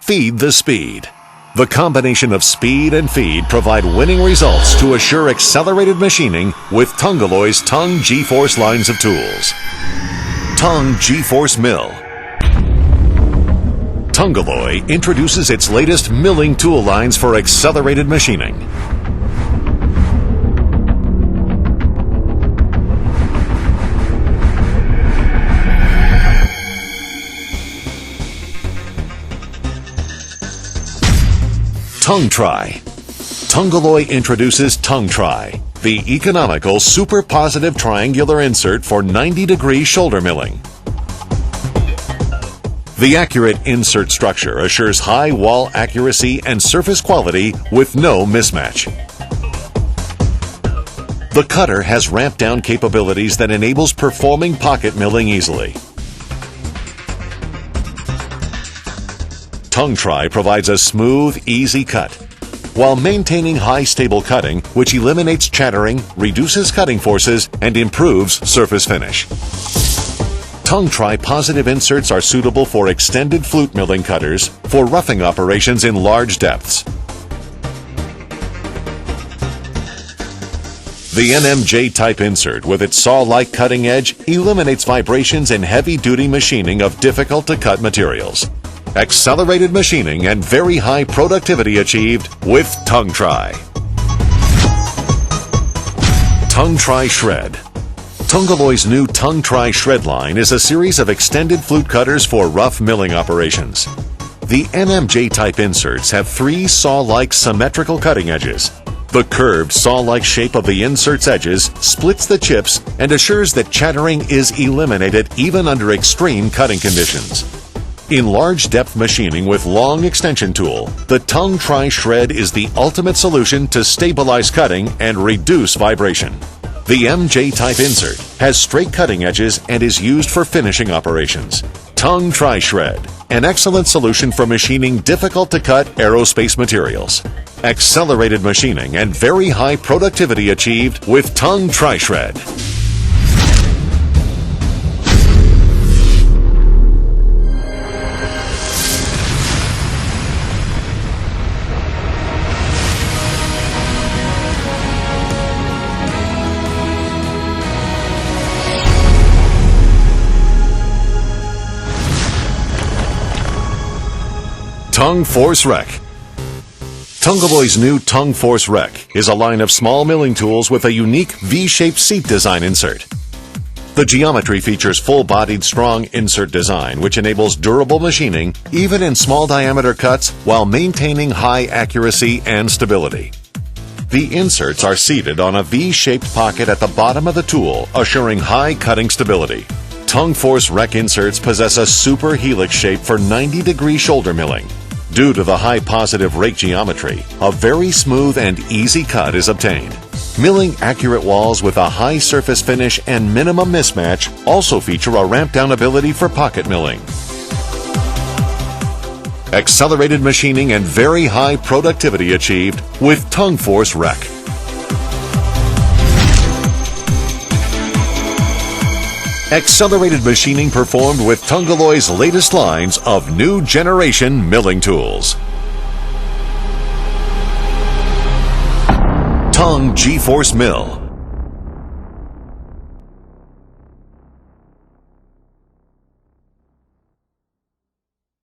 feed the speed. The combination of speed and feed provide winning results to assure accelerated machining with Tungaloy's Tung G-Force lines of tools. Tung G-Force Mill. Tungaloy introduces its latest milling tool lines for accelerated machining. Tung-Tri. Tungaloy introduces Tung-Tri, the economical super positive triangular insert for 90-degree shoulder milling. The accurate insert structure assures high wall accuracy and surface quality with no mismatch. The cutter has ramp-down capabilities that enables performing pocket milling easily. Tung-Tri provides a smooth, easy cut, while maintaining high stable cutting, which eliminates chattering, reduces cutting forces, and improves surface finish. Tung-Tri positive inserts are suitable for extended flute milling cutters for roughing operations in large depths. The NMJ type insert with its saw-like cutting edge eliminates vibrations in heavy-duty machining of difficult-to-cut materials. Accelerated machining and very high productivity achieved with Tung-Tri. Tung-Tri Shred. Tungaloy's new Tung-Tri Shred line is a series of extended flute cutters for rough milling operations. The NMJ type inserts have three saw-like symmetrical cutting edges. The curved saw-like shape of the insert's edges splits the chips and assures that chattering is eliminated even under extreme cutting conditions. In large depth machining with long extension tool, the Tung-Tri Shred is the ultimate solution to stabilize cutting and reduce vibration. The MJ type insert has straight cutting edges and is used for finishing operations. Tung-Tri Shred, an excellent solution for machining difficult to cut aerospace materials. Accelerated machining and very high productivity achieved with Tung-Tri Shred. Tung Force Rec. Tungaloy's new Tung Force Rec is a line of small milling tools with a unique V-shaped seat design insert. The geometry features full-bodied strong insert design which enables durable machining even in small diameter cuts while maintaining high accuracy and stability. The inserts are seated on a V-shaped pocket at the bottom of the tool, assuring high cutting stability. Tung Force Rec inserts possess a super helix shape for 90-degree shoulder milling. Due to the high positive rake geometry, a very smooth and easy cut is obtained. Milling accurate walls with a high surface finish and minimum mismatch also feature a ramp-down ability for pocket milling. Accelerated machining and very high productivity achieved with Tung Force Rec. Accelerated machining performed with Tungaloy's latest lines of new generation milling tools. Tung G-Force Mill.